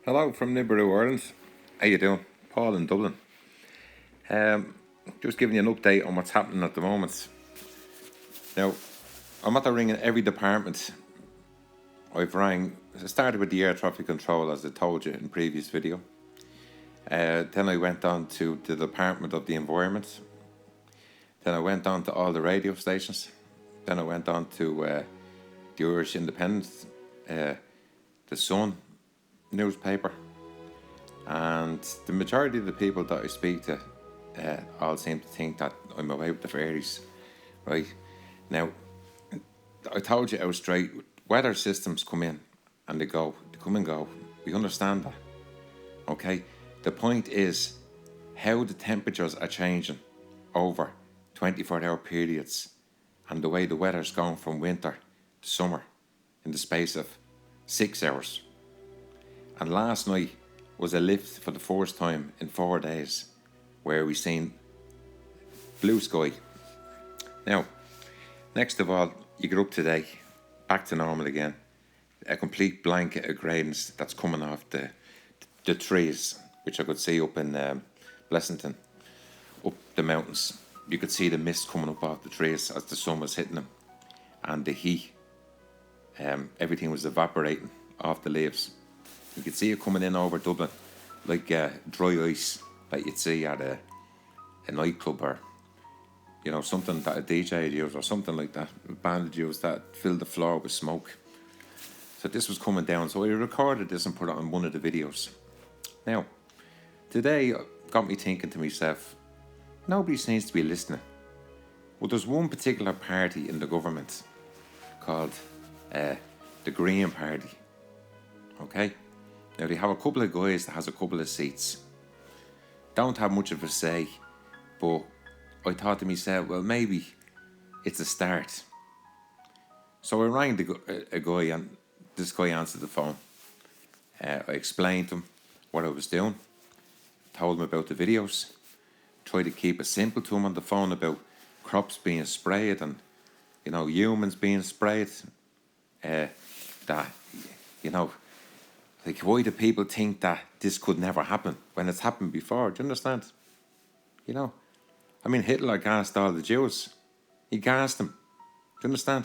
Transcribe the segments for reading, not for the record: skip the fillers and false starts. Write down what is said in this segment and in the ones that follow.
Hello from Nibiru, Ireland. How you doing? Paul in Dublin. Just giving you an update on what's happening at the moment. Now, I'm at the ringing every department. I started with the air traffic control, as I told you in the previous video. Then I went on to the Department of the Environment. Then I went on to all the radio stations. Then I went on to the Irish Independent, the Sun newspaper, and the majority of the people that I speak to all seem to think that I'm away with the fairies, right? Now, I told you I was straight. Weather systems come in and they go, they come and go. We understand that, okay? The point is how the temperatures are changing over 24-hour periods and the way the weather's going from winter to summer in the space of 6 hours. And last night was a lift for the first time in 4 days where we seen blue sky. Now, next of all, you get up today, back to normal again. A complete blanket of greyness that's coming off the trees, which I could see up in Blessington, up the mountains. You could see the mist coming up off the trees as the sun was hitting them. And the heat, everything was evaporating off the leaves. You could see it coming in over Dublin, like dry ice that you'd see at a nightclub or, you know, something that a DJ would use or something like that, a band would use that filled the floor with smoke. So this was coming down, so I recorded this and put it on one of the videos. Now, today got me thinking to myself, nobody seems to be listening. Well, there's one particular party in the government called the Green Party, okay? Now, they have a couple of guys that has a couple of seats. Don't have much of a say, but I thought to myself, well, maybe it's a start. So I rang a guy, and this guy answered the phone. I explained to him what I was doing, told him about the videos, tried to keep it simple to him on the phone about crops being sprayed and, you know, humans being sprayed. That, you know, like, why do people think that this could never happen when it's happened before? Do you understand? You know, I mean, Hitler gassed all the Jews. He gassed them. Do you understand?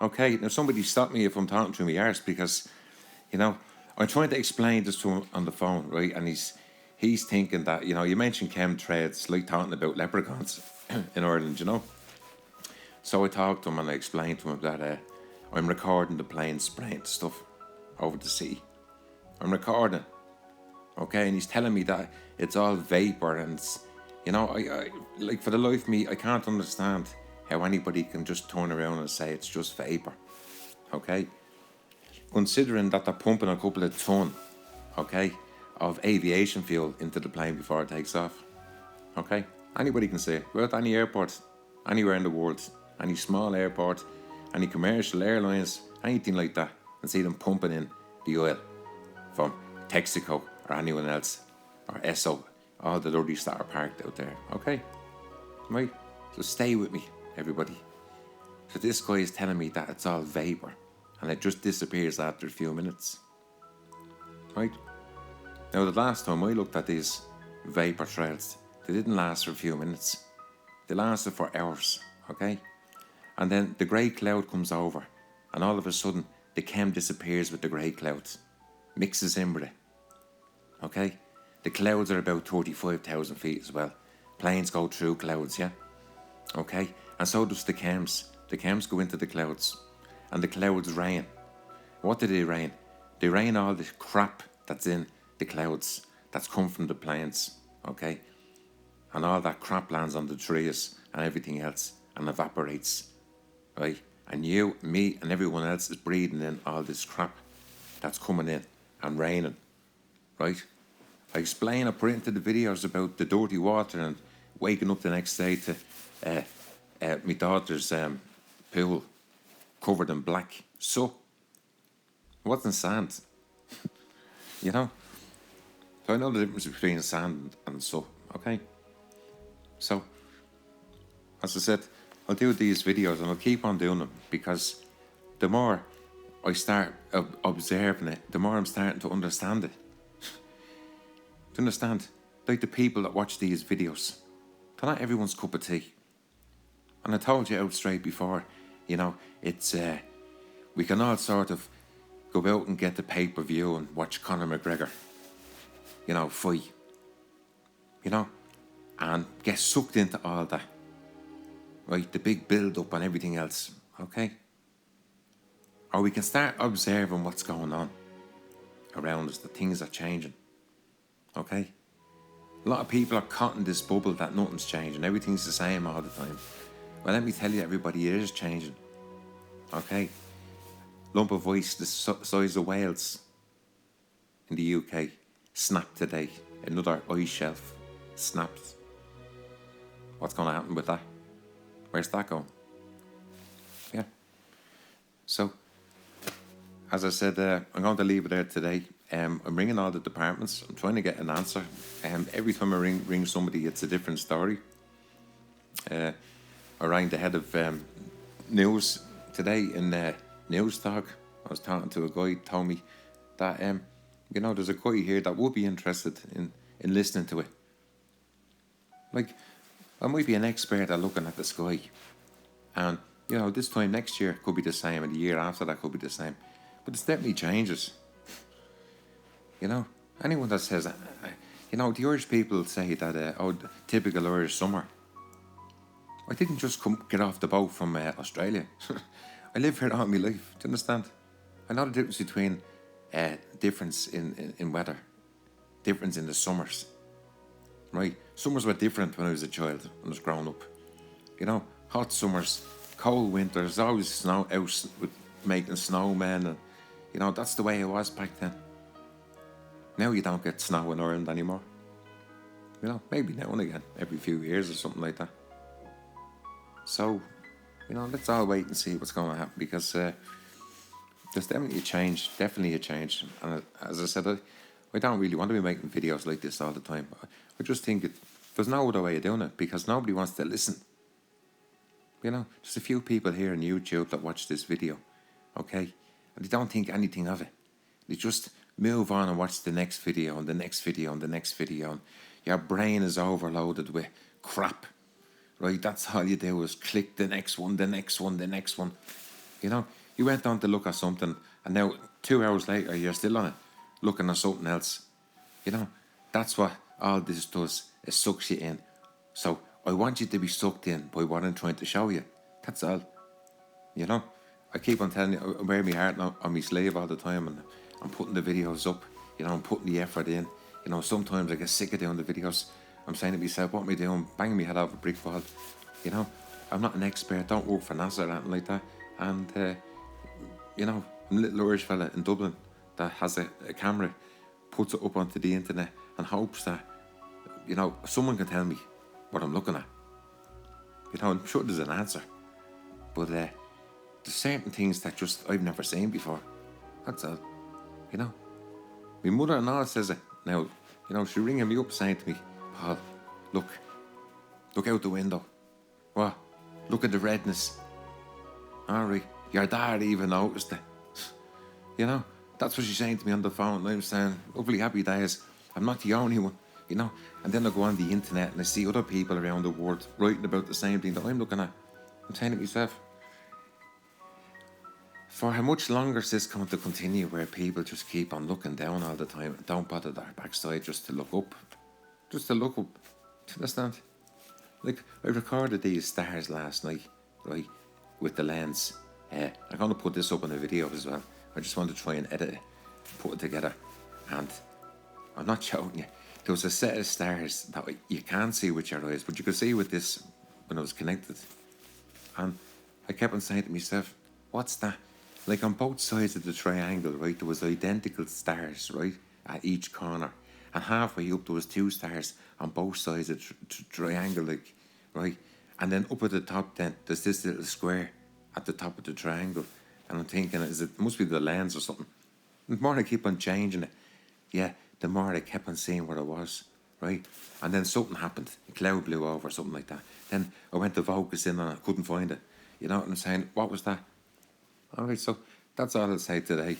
Okay, now somebody stop me if I'm talking through my arse, because, you know, I'm trying to explain this to him on the phone, right? And he's thinking that, you know, you mentioned chemtrails, like talking about leprechauns in Ireland, you know. So I talked to him and I explained to him that I'm recording the planes spraying stuff over the city. I'm recording, okay, and he's telling me that it's all vapor, and, you know, I like, for the life of me, I can't understand how anybody can just turn around and say it's just vapor, okay? Considering that they're pumping a couple of ton, okay, of aviation fuel into the plane before it takes off, okay? Anybody can say it. We're at any airport, anywhere in the world, any small airport, any commercial airlines, anything like that, and see them pumping in the oil from Texaco or anyone else, or Esso, all the lorries that are parked out there, okay? Right? So stay with me, everybody. So this guy is telling me that it's all vapor and it just disappears after a few minutes, right? Now, the last time I looked at these vapor trails, they didn't last for a few minutes. They lasted for hours, okay? And then the grey cloud comes over, and all of a sudden the chem disappears with the grey clouds, mixes in with it, okay? The clouds are about 35,000 feet as well. Planes go through clouds, yeah? Okay? And so does the chems. The chems go into the clouds, and the clouds rain. What do they rain? They rain all the crap that's in the clouds, that's come from the planes, okay? And all that crap lands on the trees and everything else and evaporates, right? And you, me, and everyone else is breathing in all this crap that's coming in and raining, right? I explain, I put into the videos about the dirty water and waking up the next day to my daughter's pool covered in black. So, it wasn't sand, you know? So I know the difference between sand and soap, okay? So, as I said, I'll do these videos and I'll keep on doing them, because the more I start observing it, the more I'm starting to understand it. Do you understand? Like the people that watch these videos, they're not everyone's cup of tea. And I told you out straight before, you know, it's we can all sort of go out and get the pay-per-view and watch Conor McGregor, you know, fight, you know, and get sucked into all that, right? The big build-up and everything else, okay? Or we can start observing what's going on around us, the things are changing, okay? A lot of people are caught in this bubble that nothing's changing, everything's the same all the time. Well, let me tell you, everybody, it is changing, okay? Lump of ice the size of Wales in the UK snapped today. Another ice shelf snapped. What's going to happen with that? Where's that going? Yeah. So, as I said, I'm going to leave it there today. I'm ringing all the departments. I'm trying to get an answer. Every time I ring somebody, it's a different story. I rang the head of news today in News Talk. I was talking to a guy, told me that, you know, there's a guy here that would be interested in listening to it. Like, I might be an expert at looking at the sky. And, you know, this time next year could be the same, and the year after that could be the same. But it's definitely changes. You know, anyone that says, you know, the Irish people say that, oh, typical Irish summer. I didn't just get off the boat from Australia. I live here all my life, do you understand? I know the difference between difference in weather, difference in the summers, right? Summers were different when I was a child, when I was growing up. You know, hot summers, cold winters, always snow out with making snowmen, and, you know, that's the way it was back then. Now you don't get snow in Ireland anymore. You know, maybe now and again, every few years or something like that. So, you know, let's all wait and see what's going to happen, because there's definitely a change, And as I said, I don't really want to be making videos like this all the time. I just think there's no other way of doing it, because nobody wants to listen. You know, there's a few people here on YouTube that watch this video, okay? And they don't think anything of it. They just move on and watch the next video and the next video and the next video. And your brain is overloaded with crap. Right, that's all you do is click the next one, the next one, the next one. You know, you went on to look at something, and now 2 hours later, you're still on it, looking at something else. You know, that's what all this does, it sucks you in. So I want you to be sucked in by what I'm trying to show you. That's all. You know, I keep on telling you, I wear my heart on my sleeve all the time, and I'm putting the videos up. You know, I'm putting the effort in. You know, sometimes I get sick of doing the videos. I'm saying to myself, what am I doing? Banging my head off a brick wall. You know, I'm not an expert, don't work for NASA or anything like that. And, you know, I'm a little Irish fella in Dublin that has a camera, puts it up onto the internet and hopes that, you know, someone can tell me what I'm looking at. You know, I'm sure there's an answer. But there's certain things that just I've never seen before. That's all. You know, my mother-in-law says it. Now, you know, she's ringing me up saying to me, Paul, look out the window. What? Look at the redness. All right, your dad even noticed it. You know, that's what she's saying to me on the phone. I'm saying, lovely, happy days. I'm not the only one, you know. And then I go on the internet and I see other people around the world writing about the same thing that I'm looking at. I'm saying to myself, for how much longer is this going to continue, where people just keep on looking down all the time and don't bother their backside just to look up? Just to look up. Do you understand? Like, I recorded these stars last night, right, with the lens. I'm going to put this up in a video as well. I just want to try and edit it, put it together. And I'm not joking you. There was a set of stars that you can't see with your eyes, but you could see with this when I was connected. And I kept on saying to myself, what's that? Like, on both sides of the triangle, right, there was identical stars, right, at each corner. And halfway up, there was 2 stars on both sides of the triangle, like, right? And then up at the top, then, there's this little square at the top of the triangle. And I'm thinking, it must be the lens or something. The more I keep on changing it, yeah, the more I kept on seeing what it was, right? And then something happened. A cloud blew over, something like that. Then I went to focus in and I couldn't find it. You know what I'm saying? What was that? All right, so That's all I'll say today.